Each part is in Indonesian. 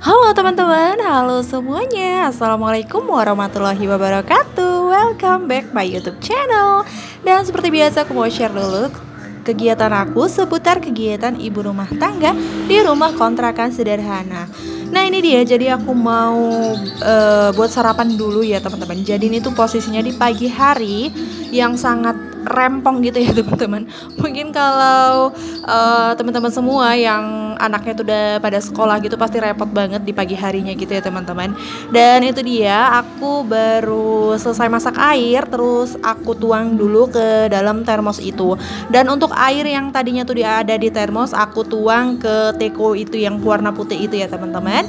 Halo teman-teman, halo semuanya. Assalamualaikum warahmatullahi wabarakatuh. Welcome back my YouTube channel. Dan seperti biasa aku mau share dulu kegiatan aku seputar kegiatan ibu rumah tangga di rumah kontrakan sederhana. Nah ini dia, jadi aku mau buat sarapan dulu ya teman-teman. Jadi ini tuh posisinya di pagi hari yang sangat rempong gitu ya teman-teman. Mungkin kalau teman-teman semua yang anaknya tuh udah pada sekolah gitu pasti repot banget di pagi harinya gitu ya teman-teman. Dan itu dia, aku baru selesai masak air, terus aku tuang dulu ke dalam termos itu. Dan untuk air yang tadinya tuh dia ada di termos, aku tuang ke teko itu yang warna putih itu ya teman-teman.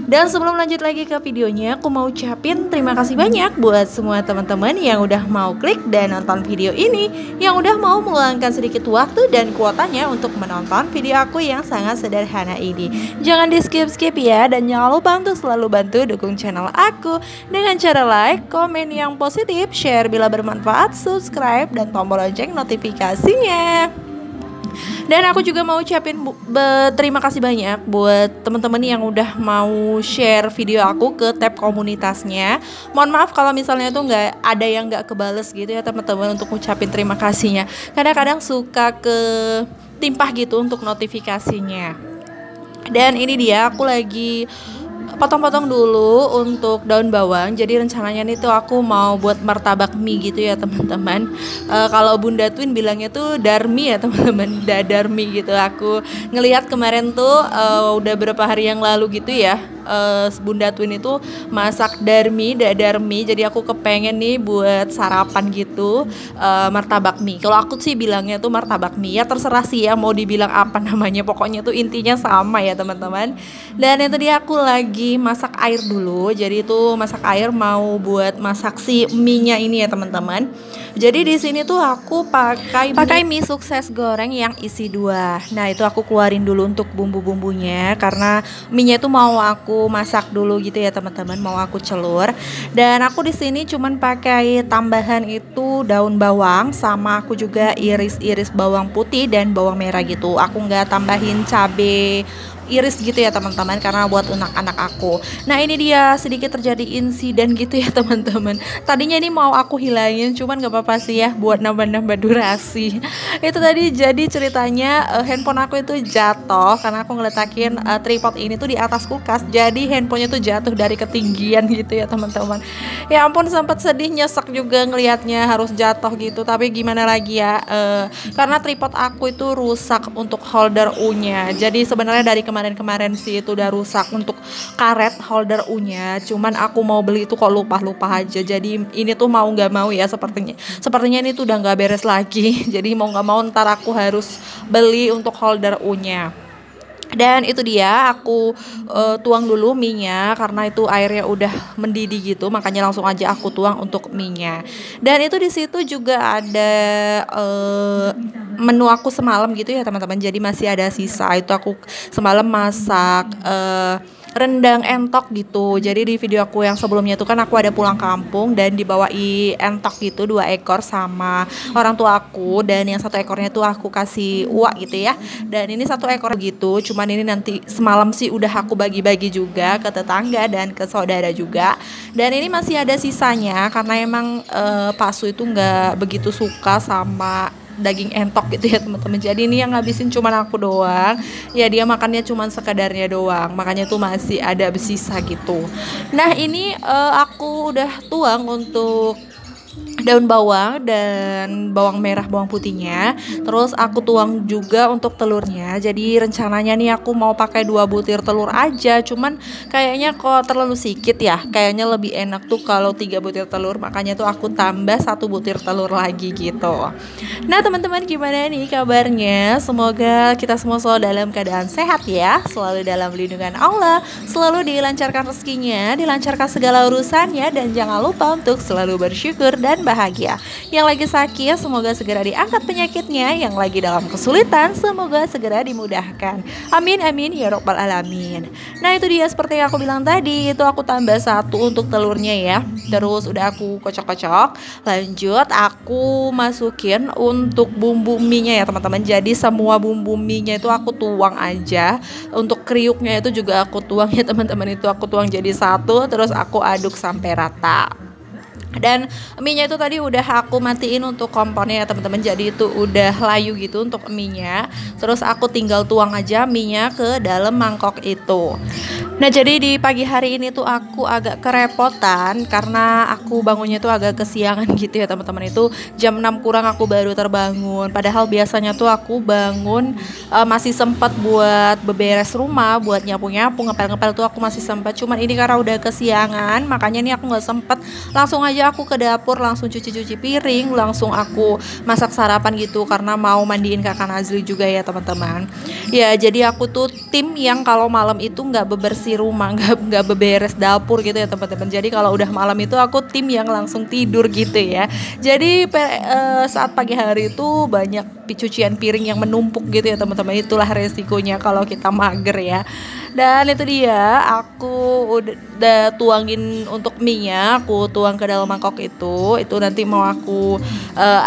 Dan sebelum lanjut lagi ke videonya, aku mau ucapin terima kasih banyak buat semua teman-teman yang udah mau klik dan nonton video ini, yang udah mau meluangkan sedikit waktu dan kuotanya untuk menonton video aku yang sangat sederhana ini. Jangan di skip-skip ya, dan jangan lupa untuk selalu bantu dukung channel aku dengan cara like, komen yang positif, share bila bermanfaat, subscribe, dan tombol lonceng notifikasinya. Dan aku juga mau ucapin terima kasih banyak buat teman-teman yang udah mau share video aku ke tab komunitasnya. Mohon maaf kalau misalnya tuh nggak ada yang nggak kebales gitu ya teman-teman untuk ucapin terima kasihnya. Kadang-kadang suka ke timpah gitu untuk notifikasinya. Dan ini dia, aku lagi potong-potong dulu untuk daun bawang. Jadi rencananya nih tuh aku mau buat martabak mie gitu ya teman-teman. Kalau Bunda Twin bilangnya tuh darmi ya teman-teman, dadarmi gitu. Aku ngelihat kemarin tuh udah berapa hari yang lalu gitu ya, Bunda Twin itu masak dadarmi. Jadi aku kepengen nih buat sarapan gitu, martabak mie. Kalau aku sih bilangnya tuh martabak mie, ya terserah sih ya mau dibilang apa namanya, pokoknya tuh intinya sama ya teman-teman. Dan itu dia, aku lagi masak air dulu. Jadi itu masak air mau buat masak si mie-nya ini ya teman-teman. Jadi di sini tuh aku pakai mie sukses goreng yang isi 2. Nah, itu aku keluarin dulu untuk bumbu-bumbunya karena mie-nya itu mau aku masak dulu gitu ya teman-teman, mau aku celur. Dan aku di sini cuman pakai tambahan itu daun bawang, sama aku juga iris-iris bawang putih dan bawang merah gitu. Aku nggak tambahin cabai iris gitu ya teman-teman, karena buat anak-anak aku. Nah ini dia, sedikit terjadi insiden gitu ya teman-teman. Tadinya ini mau aku hilangin, cuman gak apa-apa sih ya buat nambah-nambah durasi. Itu tadi jadi ceritanya handphone aku itu jatuh karena aku ngeletakin tripod ini tuh di atas kulkas. Jadi handphonenya tuh jatuh dari ketinggian gitu ya teman-teman. Ya ampun, sempat sedih, nyesek juga ngelihatnya harus jatuh gitu. Tapi gimana lagi ya, karena tripod aku itu rusak untuk holder U-nya. Jadi sebenarnya dari kemarin sih itu udah rusak untuk karet holder U-nya. Cuman aku mau beli itu kok lupa aja. Jadi ini tuh mau nggak mau ya, sepertinya ini tuh udah nggak beres lagi. Jadi mau nggak mau ntar aku harus beli untuk holder U-nya. Dan itu dia, aku tuang dulu mie-nya karena itu airnya udah mendidih gitu, makanya langsung aja aku tuang untuk mie-nya. Dan itu di situ juga ada menu aku semalam gitu ya teman-teman. Jadi masih ada sisa, itu aku semalam masak rendang entok gitu. Jadi di video aku yang sebelumnya tuh kan aku ada pulang kampung dan dibawain entok gitu 2 ekor sama orang tua aku, dan yang 1 ekornya tuh aku kasih uak gitu ya. Dan ini 1 ekor gitu, cuman ini nanti semalam sih udah aku bagi-bagi juga ke tetangga dan ke saudara juga. Dan ini masih ada sisanya karena emang Pak Su itu nggak begitu suka sama daging entok gitu ya teman-teman. Jadi ini yang ngabisin cuman aku doang. Ya dia makannya cuman sekadarnya doang. Makanya tuh masih ada bersisa gitu. Nah, ini aku udah tuang untuk daun bawang dan bawang merah, bawang putihnya. Terus aku tuang juga untuk telurnya. Jadi rencananya nih aku mau pakai 2 butir telur aja. Cuman kayaknya kok terlalu sedikit ya. Kayaknya lebih enak tuh kalau 3 butir telur. Makanya tuh aku tambah 1 butir telur lagi gitu. Nah teman-teman, gimana nih kabarnya? Semoga kita semua selalu dalam keadaan sehat ya. Selalu dalam lindungan Allah. Selalu dilancarkan rezekinya, dilancarkan segala urusannya. Dan jangan lupa untuk selalu bersyukur dan bahagia. Yang lagi sakit semoga segera diangkat penyakitnya, yang lagi dalam kesulitan semoga segera dimudahkan. Amin amin ya robbal alamin. Nah itu dia seperti yang aku bilang tadi, itu aku tambah 1 untuk telurnya ya. Terus udah aku kocok-kocok. Lanjut aku masukin untuk bumbu mie-nya ya teman-teman. Jadi semua bumbu mie-nya itu aku tuang aja. Untuk kriuknya itu juga aku tuang ya teman-teman, itu aku tuang jadi 1, terus aku aduk sampai rata. Dan mie-nya itu tadi udah aku matiin untuk kompornya ya teman-teman. Jadi itu udah layu gitu untuk mie-nya. Terus aku tinggal tuang aja mie-nya ke dalam mangkok itu. Nah jadi di pagi hari ini tuh aku agak kerepotan karena aku bangunnya tuh agak kesiangan gitu ya teman-teman. Itu jam 6 kurang aku baru terbangun. Padahal biasanya tuh aku bangun masih sempat buat beberes rumah, buat nyapu-nyapu, ngepel-ngepel tuh aku masih sempat. Cuman ini karena udah kesiangan, makanya nih aku nggak sempet. Langsung aja aku ke dapur, langsung cuci-cuci piring, langsung aku masak sarapan gitu karena mau mandiin kakak Nazli juga ya teman-teman. Ya jadi aku tuh tim yang kalau malam itu nggak bebersih rumah, nggak beberes dapur gitu ya teman-teman. Jadi kalau udah malam itu aku tim yang langsung tidur gitu ya. Jadi saat pagi hari itu banyak cucian piring yang menumpuk gitu ya teman-teman. Itulah resikonya kalau kita mager ya. Dan itu dia, aku udah tuangin untuk mie-nya, aku tuang ke dalam mangkok itu nanti mau aku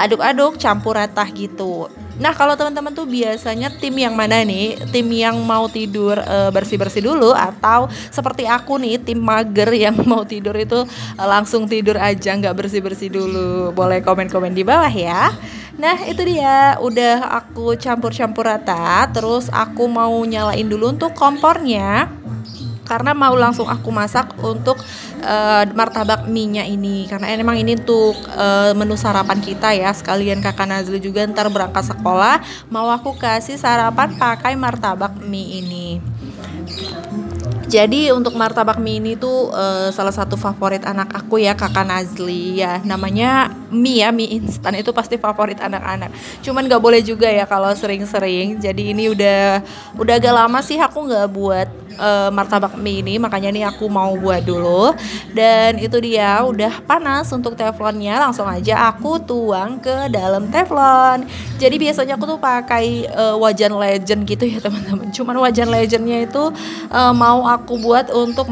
aduk-aduk campur rata gitu. Nah kalau teman-teman tuh biasanya tim yang mana nih? Tim yang mau tidur bersih-bersih dulu, atau seperti aku nih tim mager yang mau tidur itu langsung tidur aja nggak bersih-bersih dulu? Boleh komen-komen di bawah ya. Nah itu dia, udah aku campur-campur rata. Terus aku mau nyalain dulu untuk kompornya karena mau langsung aku masak untuk martabak mie-nya ini. Karena emang ini untuk menu sarapan kita ya. Sekalian kakak Nazli juga ntar berangkat sekolah, mau aku kasih sarapan pakai martabak mie ini. Jadi untuk martabak mie ini tuh salah satu favorit anak aku ya, kakak Nazli ya. Namanya mie ya, mie instan itu pasti favorit anak-anak. Cuman gak boleh juga ya kalau sering-sering. Jadi ini udah agak lama sih aku gak buat martabak mie ini, makanya nih aku mau buat dulu. Dan itu dia udah panas untuk teflonnya, langsung aja aku tuang ke dalam teflon. Jadi biasanya aku tuh pakai wajan legend gitu ya teman-teman. Cuman wajan legendnya itu mau aku buat untuk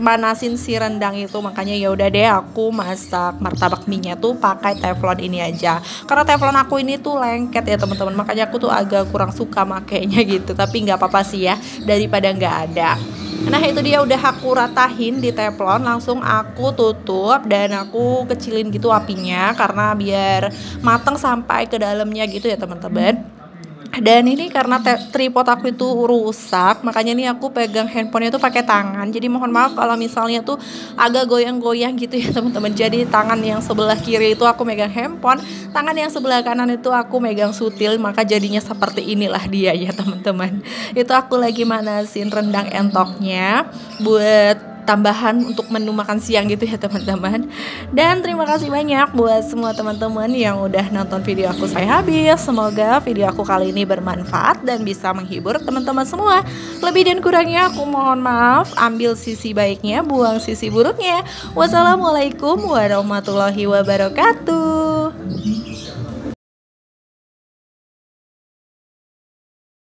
manasin si rendang itu, makanya ya udah deh aku masak martabak mie-nya tuh pakai teflon ini aja. Karena teflon aku ini tuh lengket ya teman-teman, makanya aku tuh agak kurang suka makainya gitu. Tapi nggak apa-apa sih ya, daripada nggak ada. Nah itu dia udah aku ratahin di teflon, langsung aku tutup dan aku kecilin gitu apinya karena biar mateng sampai ke dalamnya gitu ya teman-teman. Dan ini karena tripod aku itu rusak, makanya nih aku pegang handphonenya tuh pakai tangan. Jadi mohon maaf kalau misalnya tuh agak goyang-goyang gitu ya teman-teman. Jadi tangan yang sebelah kiri itu aku megang handphone, tangan yang sebelah kanan itu aku megang sutil, maka jadinya seperti inilah dia ya teman-teman. Itu aku lagi manasin rendang entoknya buat tambahan untuk menu makan siang gitu ya teman-teman. Dan terima kasih banyak buat semua teman-teman yang udah nonton video aku sampai habis. Semoga video aku kali ini bermanfaat dan bisa menghibur teman-teman semua. Lebih dan kurangnya aku mohon maaf. Ambil sisi baiknya, buang sisi buruknya. Wassalamualaikum warahmatullahi wabarakatuh.